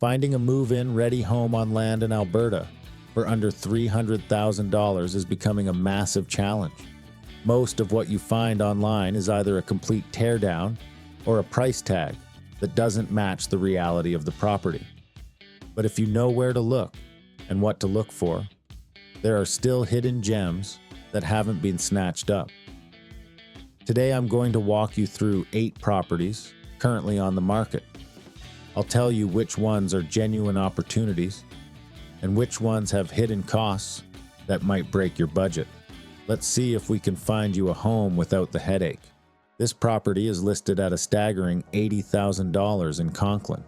Finding a move-in ready home on land in Alberta for under $300,000 is becoming a massive challenge. Most of what you find online is either a complete teardown or a price tag that doesn't match the reality of the property. But if you know where to look and what to look for, there are still hidden gems that haven't been snatched up. Today I'm going to walk you through 8 properties currently on the market. I'll tell you which ones are genuine opportunities and which ones have hidden costs that might break your budget. Let's see if we can find you a home without the headache. This property is listed at a staggering $80,000 in Conklin.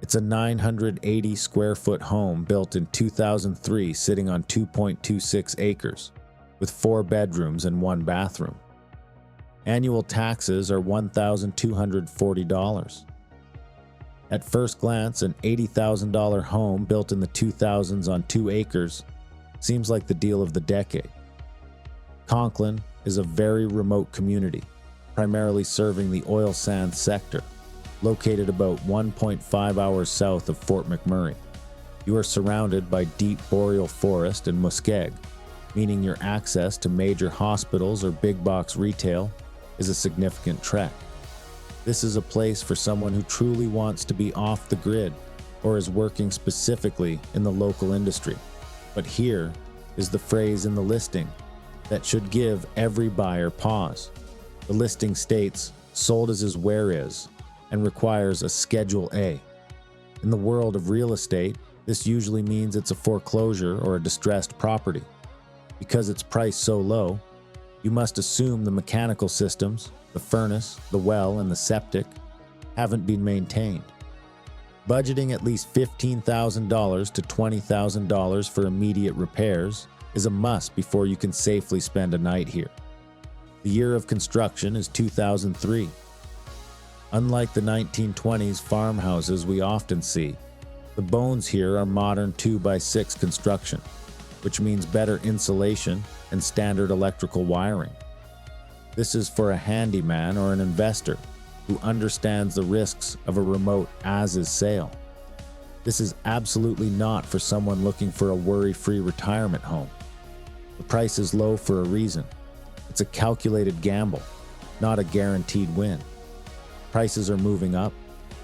It's a 980 square foot home built in 2003 sitting on 2.26 acres with 4 bedrooms and 1 bathroom. Annual taxes are $1,240. At first glance, an $80,000 home built in the 2000s on 2 acres seems like the deal of the decade. Conklin is a very remote community, primarily serving the oil sands sector, located about 1.5 hours south of Fort McMurray. You are surrounded by deep boreal forest and muskeg, meaning your access to major hospitals or big box retail is a significant trek. This is a place for someone who truly wants to be off the grid or is working specifically in the local industry. But here is the phrase in the listing that should give every buyer pause. The listing states, "Sold as is where is," and requires a Schedule A. In the world of real estate, this usually means it's a foreclosure or a distressed property. Because it's priced so low, you must assume the mechanical systems, the furnace, the well, and the septic haven't been maintained. Budgeting at least $15,000 to $20,000 for immediate repairs is a must before you can safely spend a night here. The year of construction is 2003. Unlike the 1920s farmhouses we often see, the bones here are modern 2x6 construction, which means better insulation and standard electrical wiring. This is for a handyman or an investor who understands the risks of a remote as-is sale. This is absolutely not for someone looking for a worry-free retirement home. The price is low for a reason. It's a calculated gamble, not a guaranteed win. Prices are moving up,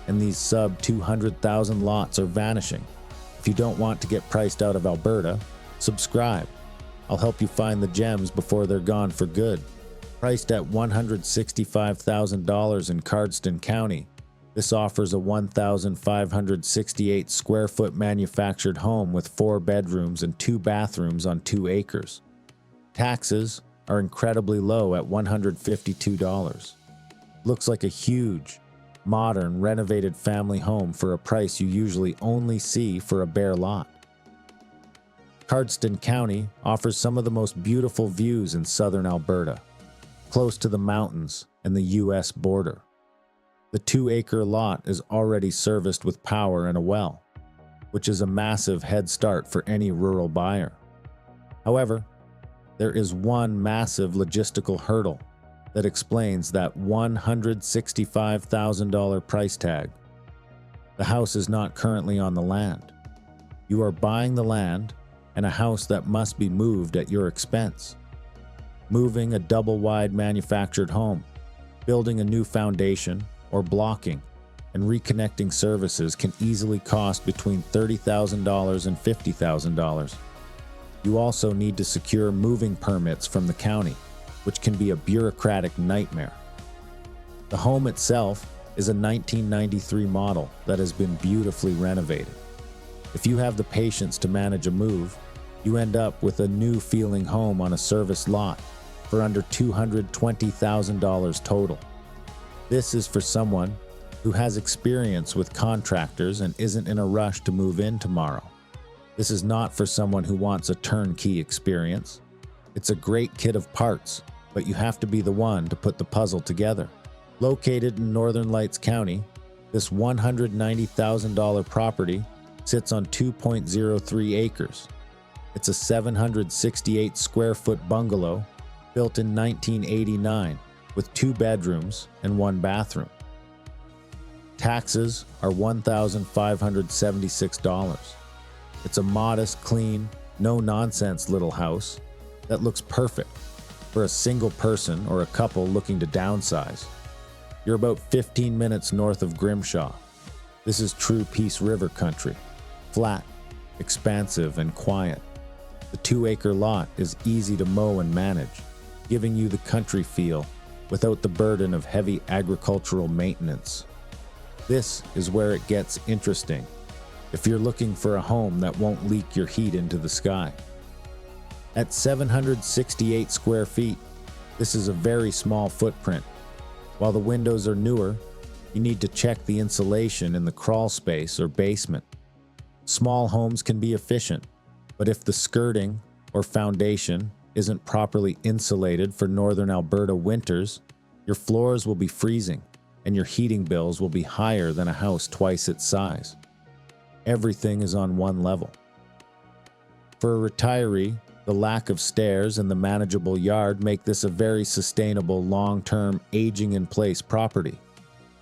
and these sub-200,000 lots are vanishing. If you don't want to get priced out of Alberta, subscribe. I'll help you find the gems before they're gone for good. Priced at $165,000 in Cardston County, this offers a 1,568 square foot manufactured home with 4 bedrooms and 2 bathrooms on 2 acres. Taxes are incredibly low at $152. Looks like a huge, modern, renovated family home for a price you usually only see for a bare lot. Cardston County offers some of the most beautiful views in southern Alberta, close to the mountains and the U.S. border. The 2-acre lot is already serviced with power and a well, which is a massive head start for any rural buyer. However, there is one massive logistical hurdle that explains that $165,000 price tag. The house is not currently on the land. You are buying the land and a house that must be moved at your expense. Moving a double-wide manufactured home, building a new foundation, or blocking and reconnecting services can easily cost between $30,000 and $50,000. You also need to secure moving permits from the county, which can be a bureaucratic nightmare. The home itself is a 1993 model that has been beautifully renovated. If you have the patience to manage a move, you end up with a new feeling home on a serviced lot for under $220,000 total. This is for someone who has experience with contractors and isn't in a rush to move in tomorrow. This is not for someone who wants a turnkey experience. It's a great kit of parts, but you have to be the one to put the puzzle together. Located in Northern Lights County, this $190,000 property sits on 2.03 acres. It's a 768 square foot bungalow built in 1989 with 2 bedrooms and 1 bathroom. Taxes are $1,576. It's a modest, clean, no-nonsense little house that looks perfect for a single person or a couple looking to downsize. You're about 15 minutes north of Grimshaw. This is true Peace River country, flat, expansive, and quiet. The 2-acre lot is easy to mow and manage, giving you the country feel without the burden of heavy agricultural maintenance. This is where it gets interesting if you're looking for a home that won't leak your heat into the sky. At 768 square feet, this is a very small footprint. While the windows are newer, you need to check the insulation in the crawl space or basement. Small homes can be efficient, but if the skirting or foundation isn't properly insulated for northern Alberta winters, your floors will be freezing and your heating bills will be higher than a house twice its size. Everything is on one level. For a retiree, the lack of stairs and the manageable yard make this a very sustainable, long-term, aging-in-place property.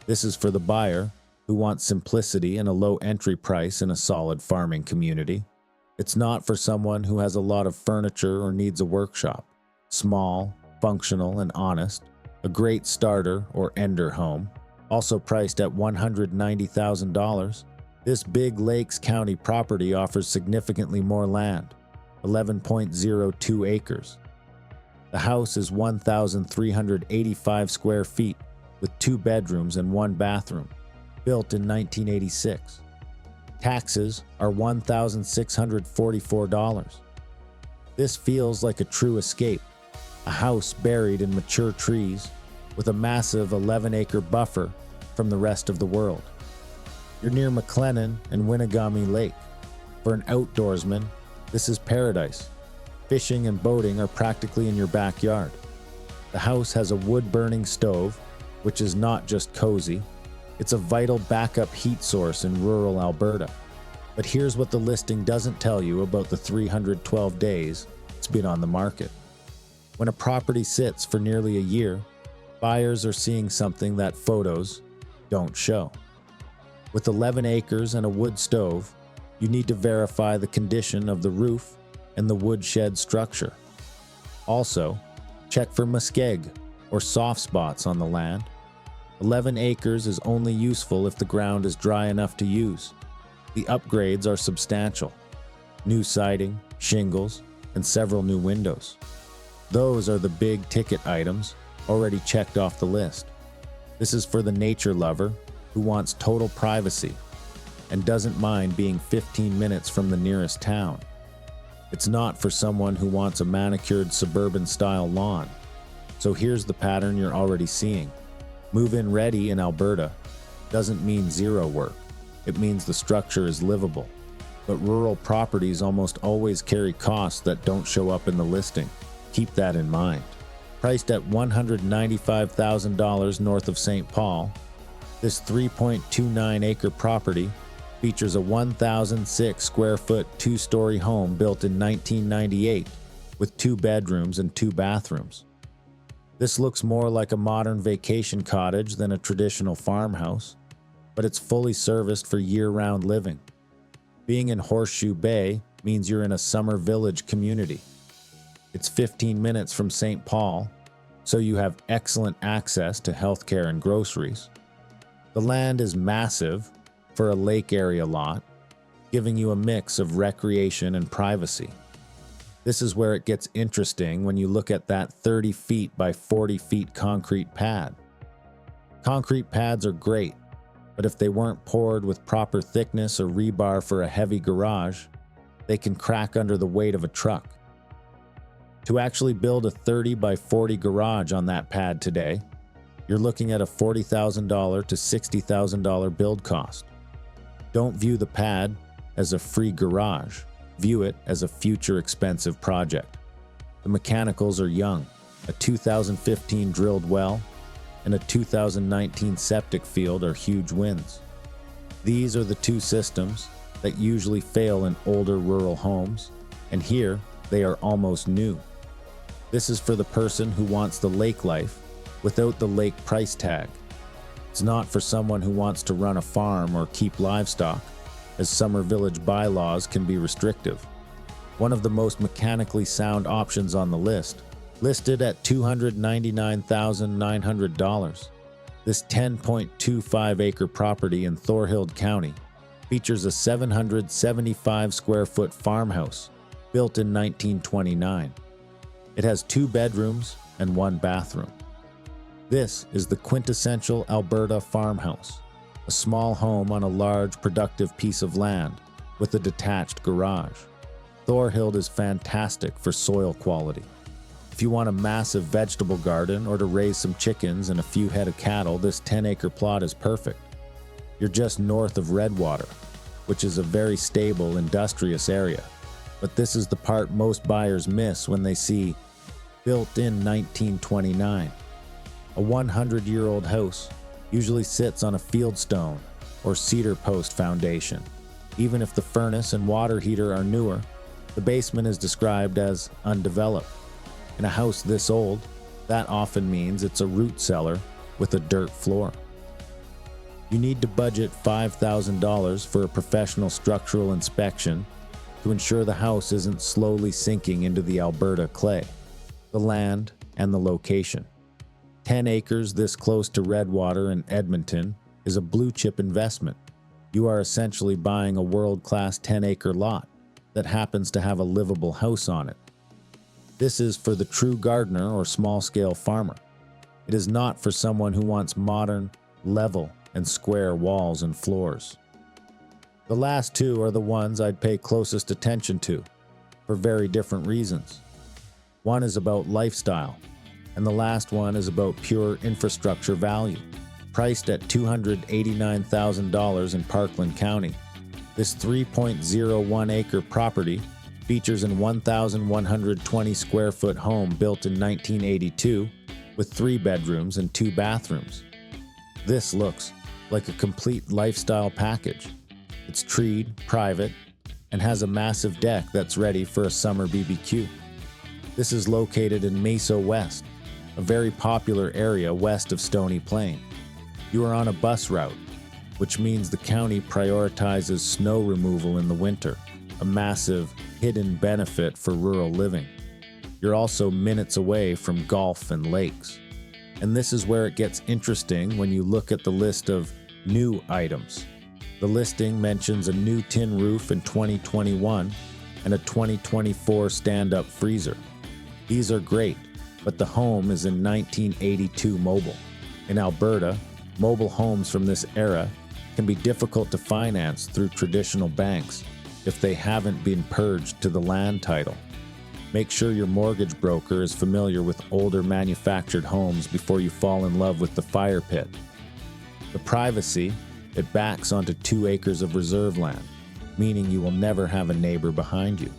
This is for the buyer who wants simplicity and a low entry price in a solid farming community. It's not for someone who has a lot of furniture or needs a workshop. Small, functional, and honest. A great starter or ender home. Also priced at $190,000, this Big Lakes County property offers significantly more land, 11.02 acres. The house is 1,385 square feet with 2 bedrooms and 1 bathroom, built in 1986. Taxes are $1,644. This feels like a true escape, a house buried in mature trees with a massive 11-acre buffer from the rest of the world. You're near McLennan and Winnegami Lake. For an outdoorsman, this is paradise. Fishing and boating are practically in your backyard. The house has a wood-burning stove, which is not just cozy, it's a vital backup heat source in rural Alberta. But here's what the listing doesn't tell you about the 312 days it's been on the market. When a property sits for nearly a year, buyers are seeing something that photos don't show. With 11 acres and a wood stove, you need to verify the condition of the roof and the woodshed structure. Also, check for muskeg or soft spots on the land. 11 acres is only useful if the ground is dry enough to use. The upgrades are substantial. New siding, shingles, and several new windows. Those are the big ticket items already checked off the list. This is for the nature lover who wants total privacy and doesn't mind being 15 minutes from the nearest town. It's not for someone who wants a manicured suburban-style lawn. So here's the pattern you're already seeing. Move-in ready in Alberta doesn't mean zero work. It means the structure is livable. But rural properties almost always carry costs that don't show up in the listing. Keep that in mind. Priced at $195,000 north of St. Paul, this 3.29-acre property features a 1,006 square foot 2-story home built in 1998 with 2 bedrooms and 2 bathrooms. This looks more like a modern vacation cottage than a traditional farmhouse, but it's fully serviced for year-round living. Being in Horseshoe Bay means you're in a summer village community. It's 15 minutes from St. Paul, so you have excellent access to healthcare and groceries. The land is massive for a lake area lot, giving you a mix of recreation and privacy. This is where it gets interesting when you look at that 30 feet by 40 feet concrete pad. Concrete pads are great, but if they weren't poured with proper thickness or rebar for a heavy garage, they can crack under the weight of a truck. To actually build a 30 by 40 garage on that pad today, you're looking at a $40,000 to $60,000 build cost. Don't view the pad as a free garage. View it as a future expensive project. The mechanicals are young, a 2015 drilled well, and a 2019 septic field are huge wins. These are the 2 systems that usually fail in older rural homes, and here they are almost new. This is for the person who wants the lake life without the lake price tag. It's not for someone who wants to run a farm or keep livestock, as summer village bylaws can be restrictive. One of the most mechanically sound options on the list, listed at $299,900. This 10.25-acre property in Thorhild County features a 775 square foot farmhouse built in 1929. It has 2 bedrooms and 1 bathroom. This is the quintessential Alberta farmhouse, a small home on a large, productive piece of land with a detached garage. Thorhild is fantastic for soil quality. If you want a massive vegetable garden or to raise some chickens and a few head of cattle, this 10-acre plot is perfect. You're just north of Redwater, which is a very stable, industrious area. But this is the part most buyers miss when they see built in 1929. A 100-year-old house usually sits on a fieldstone or cedar post foundation. Even if the furnace and water heater are newer, the basement is described as undeveloped. In a house this old, that often means it's a root cellar with a dirt floor. You need to budget $5,000 for a professional structural inspection to ensure the house isn't slowly sinking into the Alberta clay, the land, and the location. 10 acres this close to Redwater and Edmonton is a blue-chip investment. You are essentially buying a world-class 10-acre lot that happens to have a livable house on it. This is for the true gardener or small-scale farmer. It is not for someone who wants modern, level, and square walls and floors. The last 2 are the ones I'd pay closest attention to, for very different reasons. One is about lifestyle, and the last one is about pure infrastructure value. Priced at $289,000 in Parkland County, this 3.01-acre property features an 1,120 square foot home built in 1982 with 3 bedrooms and 2 bathrooms. This looks like a complete lifestyle package. It's treed, private, and has a massive deck that's ready for a summer BBQ. This is located in Meso West, a very popular area west of Stony Plain. You are on a bus route, which means the county prioritizes snow removal in the winter, a massive hidden benefit for rural living. You're also minutes away from golf and lakes. And this is where it gets interesting when you look at the list of new items. The listing mentions a new tin roof in 2021 and a 2024 stand-up freezer. These are great, but the home is in 1982 mobile. In Alberta, mobile homes from this era can be difficult to finance through traditional banks if they haven't been purged to the land title. Make sure your mortgage broker is familiar with older manufactured homes before you fall in love with the fire pit. The privacy, it backs onto 2 acres of reserve land, meaning you will never have a neighbor behind you.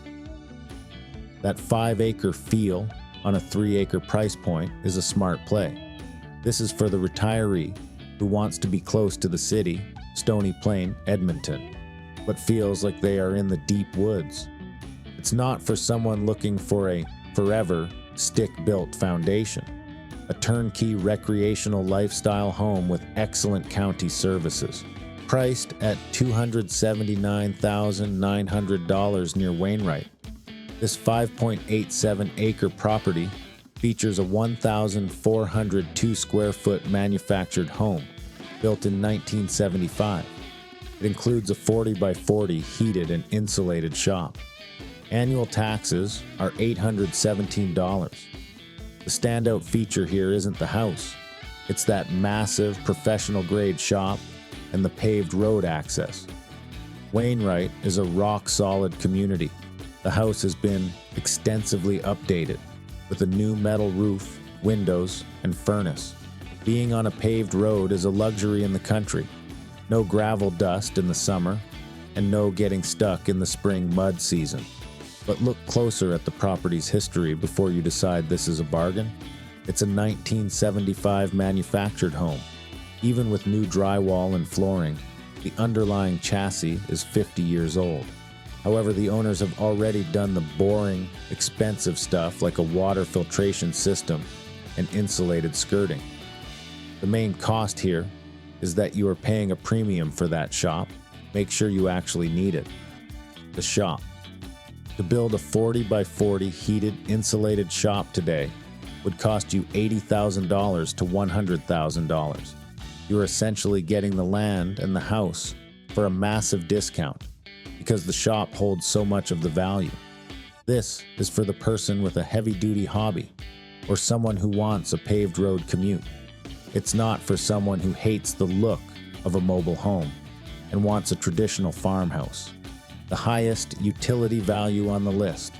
That 5-acre feel on a 3-acre price point is a smart play. This is for the retiree who wants to be close to the city, Stony Plain, Edmonton, but feels like they are in the deep woods. It's not for someone looking for a forever stick-built foundation. A turnkey recreational lifestyle home with excellent county services. Priced at $279,900 near Wainwright. This 5.87-acre property features a 1,402 square foot manufactured home built in 1975. It includes a 40 by 40 heated and insulated shop. Annual taxes are $817. The standout feature here isn't the house. It's that massive professional-grade shop and the paved road access. Wainwright is a rock-solid community. The house has been extensively updated with a new metal roof, windows, and furnace. Being on a paved road is a luxury in the country. No gravel dust in the summer, and no getting stuck in the spring mud season. But look closer at the property's history before you decide this is a bargain. It's a 1975 manufactured home. Even with new drywall and flooring, the underlying chassis is 50 years old. However, the owners have already done the boring, expensive stuff like a water filtration system and insulated skirting. The main cost here is that you are paying a premium for that shop. Make sure you actually need it. The shop. To build a 40 by 40 heated, insulated shop today would cost you $80,000 to $100,000. You're essentially getting the land and the house for a massive discount because the shop holds so much of the value. This is for the person with a heavy-duty hobby or someone who wants a paved road commute. It's not for someone who hates the look of a mobile home and wants a traditional farmhouse. The highest utility value on the list.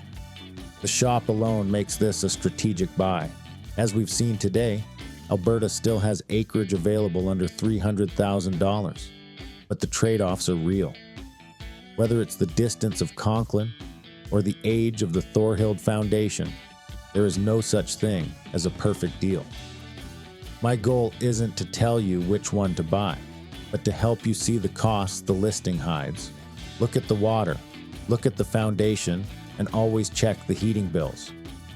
The shop alone makes this a strategic buy. As we've seen today, Alberta still has acreage available under $300,000, but the trade-offs are real. Whether it's the distance of Conklin or the age of the Thorhild Foundation, there is no such thing as a perfect deal. My goal isn't to tell you which one to buy, but to help you see the costs the listing hides. Look at the water, look at the foundation, and always check the heating bills.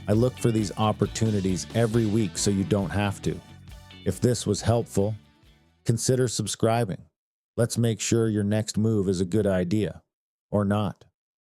I look for these opportunities every week so you don't have to. If this was helpful, consider subscribing. Let's make sure your next move is a good idea, or not.